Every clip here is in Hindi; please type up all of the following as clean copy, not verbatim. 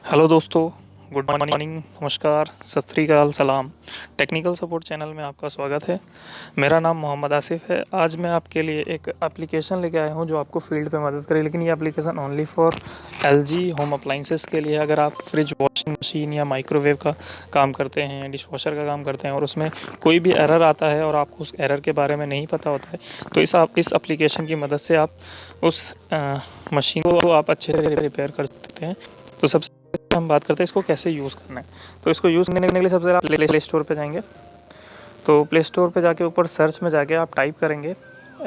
हेलो दोस्तों, गुड मॉर्निंग, नमस्कार, सत श्री अकाल, सलाम। टेक्निकल सपोर्ट चैनल में आपका स्वागत है। मेरा नाम मोहम्मद आसिफ है। आज मैं आपके लिए एक एप्लीकेशन लेके आया हूं जो आपको फील्ड पे मदद करे, लेकिन ये application only for LG home appliances के लिए। अगर आप फ्रिज, वॉशिंग मशीन या माइक्रोवेव का काम करते हैं, डिश वॉशर का काम करते हैं और उसमें कोई भी एरर आता है और आपको उस एरर के बारे में नहीं पता होता है, तो इस एप्लीकेशन की मदद से आप उस मशीन को आप अच्छे से रिपेयर कर सकते हैं। तो सबसे हम बात करते हैं इसको कैसे यूज़ करना है। तो इसको यूज़ करने के लिए सबसे पहले आप प्ले स्टोर पे जाएंगे। तो प्ले स्टोर पे जाके ऊपर सर्च में जाके आप टाइप करेंगे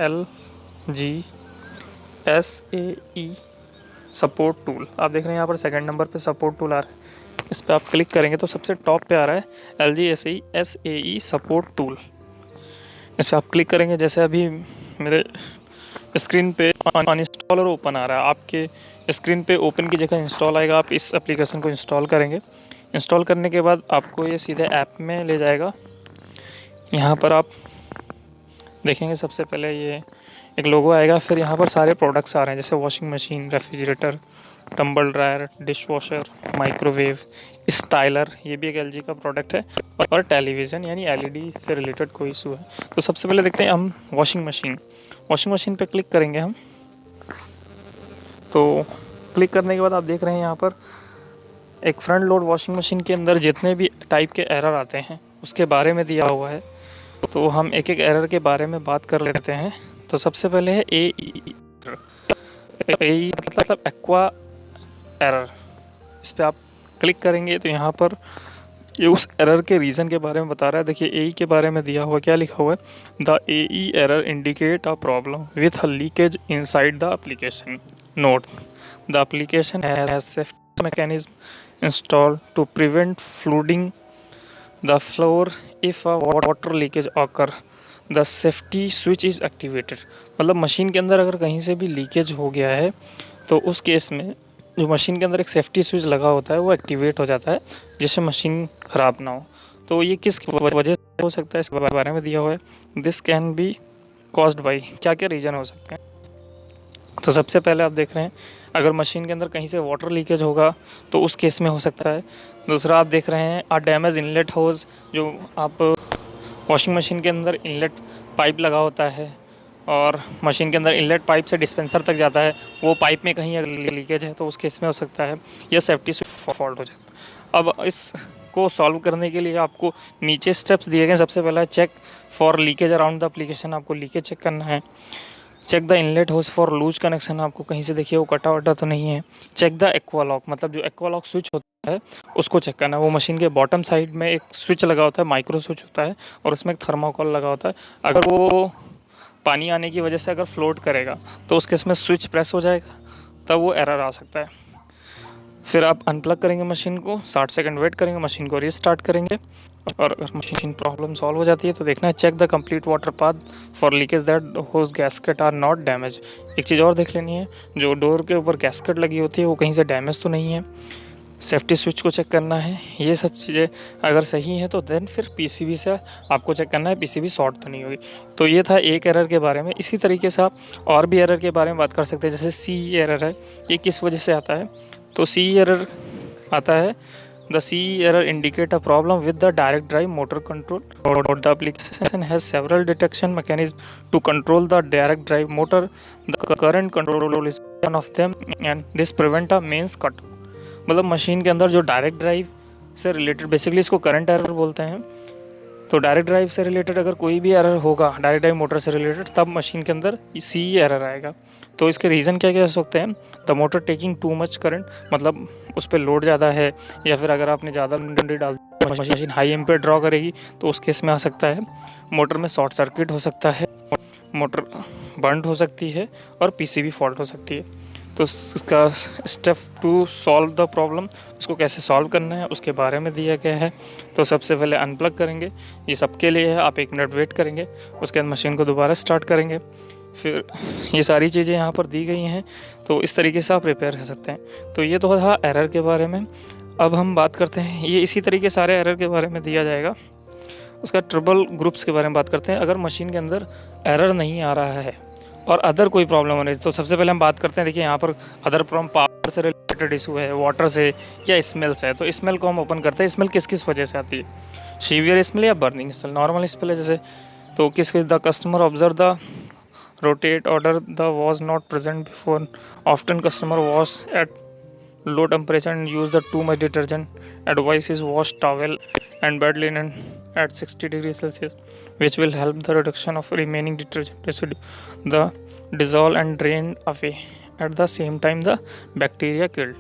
LGSAE सपोर्ट टूल। आप देख रहे हैं यहाँ पर सेकंड नंबर पे सपोर्ट टूल आ रहा है। इस पर आप क्लिक करेंगे तो सबसे टॉप पे आ रहा है LGSAE सपोर्ट टूल। इस पर आप क्लिक करेंगे। जैसे अभी मेरे स्क्रीन पे अनइंस्टॉलर ओपन आ रहा है, आपके स्क्रीन पे ओपन की जगह इंस्टॉल आएगा। आप इस एप्लीकेशन को इंस्टॉल करेंगे। इंस्टॉल करने के बाद आपको ये सीधे ऐप में ले जाएगा। यहाँ पर आप देखेंगे सबसे पहले ये एक लोगो आएगा, फिर यहाँ पर सारे प्रोडक्ट्स आ रहे हैं जैसे washing machine, refrigerator, tumble dryer, dish washer, microwave, styler, ये भी एक एलजी का प्रोडक्ट है, और टेलीविज़न यानी एलईडी से रिलेटेड कोई इशू है। तो सबसे पहले देखते हैं हम वॉशिंग मशीन पे क्लिक करेंगे हम। तो क्लिक करने के बाद आप देख रहे हैं यहाँ पर एक फ्रंट लोड वॉशिंग मशीन के अंदर जितने भी टाइप के एरर आते हैं उसके बारे में दिया हुआ है। तो हम एक एक एरर के बारे में बात कर लेते हैं। तो सबसे पहले है ए मतलब एक्वा एरर। इस पर आप क्लिक करेंगे तो यहाँ पर ये उस एरर के रीज़न के बारे में बता रहा है। देखिए ए के बारे में दिया हुआ क्या लिखा हुआ है, the A error indicate a problem with a leakage inside the application note. The application has safety mechanism installed to prevent flooding the floor if a water leakage occur the safety switch is activated. मतलब मशीन के अंदर अगर कहीं से भी लीकेज हो गया है तो उस केस में जो मशीन के अंदर एक सेफ्टी स्विच लगा होता है वो एक्टिवेट हो जाता है, जिससे मशीन ख़राब ना हो। तो ये किस वजह से हो सकता है इसके बारे में दिया हुआ है। This can be caused by, क्या क्या रीज़न हो सकते हैं। तो सबसे पहले आप देख रहे हैं अगर मशीन के अंदर कहीं से वाटर लीकेज होगा तो उस केस में हो सकता है। दूसरा आप देख रहे हैं आ डैमेज इनलेट होज, जो आप वॉशिंग मशीन के अंदर इनलेट पाइप लगा होता है और मशीन के अंदर इनलेट पाइप से डिस्पेंसर तक जाता है, वो पाइप में कहीं अगर लीकेज है तो उस केस में हो सकता है। या सेफ्टी स्विच फॉल्ट हो जाता है। अब इसको सॉल्व करने के लिए आपको नीचे स्टेप्स दिए गए। सबसे पहला check for leakage around the application, आपको लीकेज चेक करना है। Check the inlet hose for loose connection, आपको कहीं से देखिए वो कटा वटा तो नहीं है। चेक द एक्वा लॉक, मतलब जो एक्वा लॉक स्विच होता है उसको चेक करना है। वो मशीन के बॉटम साइड में एक स्विच लगा होता है, माइक्रो स्विच होता है, और उसमें एक थर्माकोल लगा होता है। अगर वो पानी आने की वजह से अगर फ्लोट करेगा तो उसके इसमें स्विच प्रेस हो जाएगा, तब वो एरर आ सकता है। फिर आप अनप्लग करेंगे मशीन को, 60 सेकंड वेट करेंगे, मशीन को रीस्टार्ट करेंगे, और अगर मशीन प्रॉब्लम सॉल्व हो जाती है तो देखना है check the complete water path for leakage that hose gasket are not damage. एक चीज़ और देख लेनी है, जो डोर के ऊपर गैस्केट लगी होती है वो कहीं से डैमेज तो नहीं है। सेफ्टी स्विच को चेक करना है। ये सब चीज़ें अगर सही हैं तो देन फिर पीसीबी से आपको चेक करना है पीसीबी शॉर्ट तो नहीं होगी। तो ये था एक एरर के बारे में। इसी तरीके से आप और भी एरर के बारे में बात कर सकते हैं। जैसे सी एरर है, ये किस वजह से आता है। तो सी एरर आता है, the C error indicate a problem with the direct drive motor control और the application has several detection mechanism to control the direct drive motor, the current control is one of them and this prevent a mains cut. मतलब मशीन के अंदर जो डायरेक्ट ड्राइव से रिलेटेड, बेसिकली इसको करंट एरर बोलते हैं। तो डायरेक्ट ड्राइव से रिलेटेड अगर कोई भी एरर होगा, डायरेक्ट ड्राइव मोटर से रिलेटेड, तब मशीन के अंदर सी एरर आएगा। तो इसके रीज़न क्या क्या हो सकते हैं। The motor taking too much current, मतलब उस पर लोड ज़्यादा है, या फिर अगर आपने ज़्यादा डंडी डाल दी मशीन हाई एम्पेयर ड्रॉ करेगी तो उस केस में आ सकता है। मोटर में शॉर्ट सर्किट हो सकता है, मोटर बर्न हो सकती है, और पीसीबी फॉल्ट हो सकती है। तो इसका step to solve the problem, इसको कैसे सॉल्व करना है उसके बारे में दिया गया है। तो सबसे पहले अनप्लग करेंगे, ये सबके लिए है। आप 1 मिनट वेट करेंगे, उसके बाद मशीन को दोबारा स्टार्ट करेंगे। फिर ये सारी चीज़ें यहाँ पर दी गई हैं, तो इस तरीके से आप रिपेयर कर सकते हैं। तो ये तो था एरर के बारे में। अब हम बात करते हैं, ये इसी तरीके सारे एरर के बारे में दिया जाएगा। उसका ट्रबल ग्रुप्स के बारे में बात करते हैं। अगर मशीन के अंदर एरर नहीं आ रहा है और अदर कोई प्रॉब्लम हो रही है, तो सबसे पहले हम बात करते हैं। देखिए यहाँ पर अदर प्रॉब्लम, पावर से रिलेटेड इशू है, वाटर से या स्मेल से है। तो स्मेल को हम ओपन करते हैं। स्मेल किस किस वजह से आती है, सीवियर स्मेल या बर्निंग स्मेल, नॉर्मल स्मेल है जैसे। तो किस the customer observe the rotate order the was not present before, often customer wash at low temperature and use the too much detergent, advice is wash towel and bed linen at 60 degrees Celsius, which will help the reduction of remaining detergent residue, the dissolve and drain away at the same time the bacteria killed।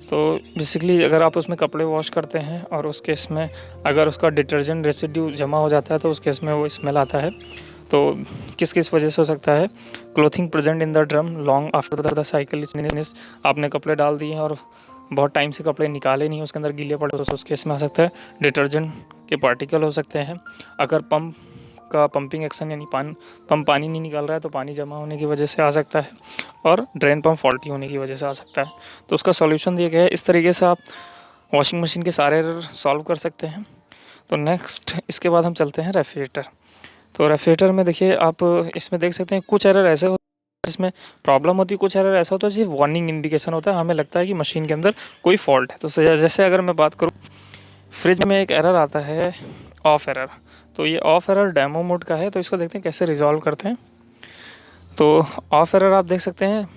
तो बेसिकली अगर आप उसमें कपड़े वॉश करते हैं और उस केस में अगर उसका डिटर्जेंट रेसिड्यू जमा हो जाता है तो उस केस में वो स्मेल आता है। तो किस किस वजह से हो सकता है, clothing present in the drum long after the cycle is, आपने कपड़े डाल दिए हैं और बहुत टाइम से कपड़े निकाले नहीं, उसके अंदर गीले पड़े, तो उस केस में आ सकता है। डिटर्जेंट के पार्टिकल हो सकते हैं। अगर पंप का पंपिंग एक्शन यानी पंप पानी नहीं निकाल रहा है तो पानी जमा होने की वजह से आ सकता है। और ड्रेन पंप फॉल्टी होने की वजह से आ सकता है। तो उसका सॉल्यूशन दिया गया है। इस तरीके से आप वॉशिंग मशीन के सारे एरर सॉल्व कर सकते हैं। तो नेक्स्ट इसके बाद हम चलते हैं रेफ्रिजरेटर। तो रेफ्रिजरेटर में देखिए आप इसमें देख सकते हैं कुछ एरर ऐसे होते हैं जिसमें प्रॉब्लम होती है, कुछ एरर ऐसा होता है जिस वार्निंग इंडिकेशन होता है, हमें लगता है कि मशीन के अंदर कोई फॉल्ट है। तो जैसे अगर मैं बात करूँ, फ्रिज में एक एरर आता है ऑफ एरर। तो ये ऑफ एरर डेमो मोड का है, तो इसको देखते हैं कैसे रिजॉल्व करते हैं। तो ऑफ एरर आप देख सकते हैं,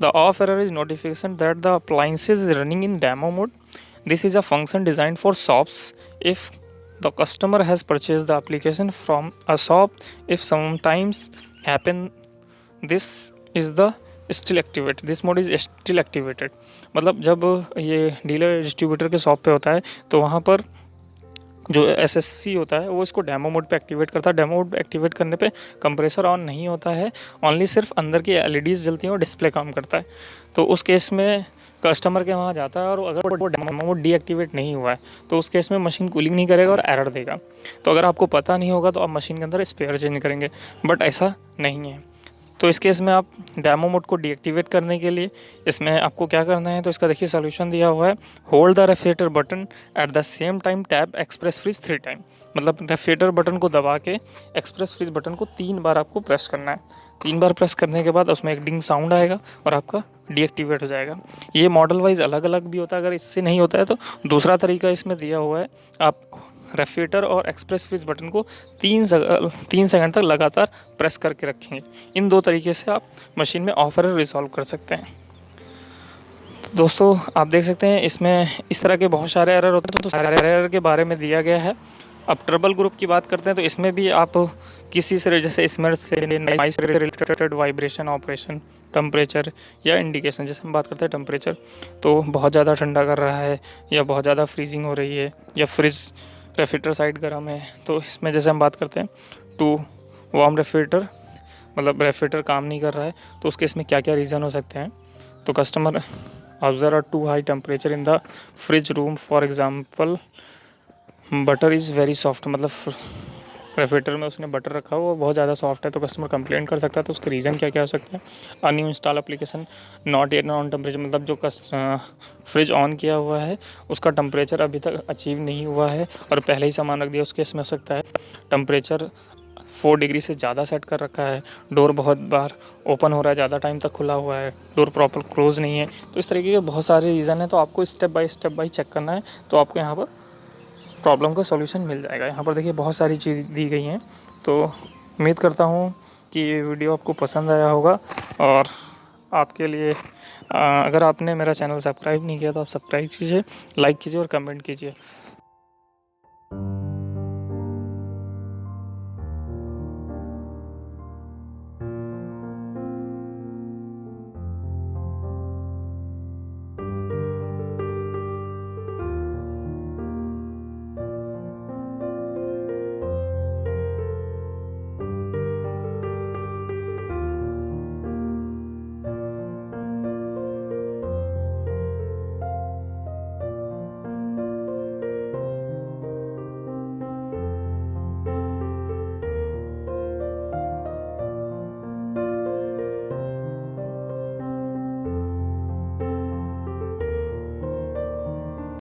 the of error is notification that the appliances is running in demo mode. This is a function designed for shops if the customer has purchased the application from a shop. If sometimes happen, this is the still activated, this mode is still activated। मतलब जब ये डीलर डिस्ट्रीब्यूटर के शॉप पे होता है तो वहाँ पर जो एसएससी होता है वो इसको डेमो मोड पे एक्टिवेट करता है। डेमो मोड एक्टिवेट करने पे कंप्रेसर ऑन नहीं होता है, ओनली सिर्फ अंदर की एलईडीज़ जलती हैं और डिस्प्ले काम करता है। तो उस केस में कस्टमर के वहाँ जाता है और अगर वो डेमो मोड डीएक्टिवेट नहीं हुआ है तो उस केस में मशीन कूलिंग नहीं करेगा और एरर देगा। तो अगर आपको पता नहीं होगा तो आप मशीन के अंदर स्पेयर चेंज करेंगे, बट ऐसा नहीं है। तो इस केस में आप डेमो मोड को डीएक्टिवेट करने के लिए इसमें आपको क्या करना है, तो इसका देखिए सॉल्यूशन दिया हुआ है। Hold the refrigerator button at the same time tap express freeze 3 time. मतलब रेफ्रिजरेटर बटन को दबा के एक्सप्रेस फ्रीज बटन को 3 बार आपको प्रेस करना है। 3 बार प्रेस करने के बाद उसमें एक डिंग साउंड आएगा और आपका डीएक्टिवेट हो जाएगा। ये मॉडल वाइज अलग अलग भी होता है, अगर इससे नहीं होता है तो दूसरा तरीका इसमें दिया हुआ है। आप रेफ्रिजरेटर और एक्सप्रेस फ्रीज बटन को 3 सेकंड तक लगातार प्रेस करके रखेंगे। इन 2 तरीके से आप मशीन में ऑफ एरर रिजॉल्व कर सकते हैं। तो दोस्तों आप देख सकते हैं इसमें इस तरह के बहुत सारे एरर होते हैं, तो सारे एरर के बारे में दिया गया है। अब ट्रबल ग्रुप की बात करते हैं तो इसमें भी आप किसी से जैसे स्मेल से, नॉइस से रिलेटेड, वाइब्रेशन, ऑपरेशन, टेम्परेचर या इंडिकेशन। जैसे हम बात करते हैं टेम्परेचर, तो बहुत ज़्यादा ठंडा कर रहा है या बहुत ज़्यादा फ्रीजिंग हो रही है या फ्रिज रेफ्रिजरेटर साइड गर्म है। तो इसमें जैसे हम बात करते हैं टू वार्म रेफ्रिजरेटर, मतलब रेफ्रिजरेटर काम नहीं कर रहा है, तो उसके इसमें क्या क्या रीज़न हो सकते हैं। तो customer observe a too high temperature in the fridge room, for example butter is very soft. मतलब रेफ्रिजरेटर में उसने बटर रखा हुआ, वो बहुत ज़्यादा सॉफ्ट है, तो कस्टमर कंप्लेंट कर सकता है। तो उसके रीज़न क्या क्या हो सकते हैं। अनयू install application not yet on temperature, मतलब जो फ्रिज ऑन किया हुआ है उसका टेम्परेचर अभी तक अचीव नहीं हुआ है और पहले ही सामान रख दिया, उसके इसमें हो सकता है। टेम्परेचर 4 डिग्री से ज़्यादा सेट कर रखा है, डोर बहुत बार ओपन हो रहा है, ज़्यादा टाइम तक खुला हुआ है, डोर प्रॉपर क्लोज नहीं है। तो इस तरीके के बहुत सारे रीज़न हैं, तो आपको स्टेप बाय चेक करना है, तो आपको यहाँ पर प्रॉब्लम का सॉल्यूशन मिल जाएगा। यहाँ पर देखिए बहुत सारी चीज़ दी गई हैं। तो उम्मीद करता हूँ कि ये वीडियो आपको पसंद आया होगा और आपके लिए अगर आपने मेरा चैनल सब्सक्राइब नहीं किया तो आप सब्सक्राइब कीजिए, लाइक कीजिए और कमेंट कीजिए।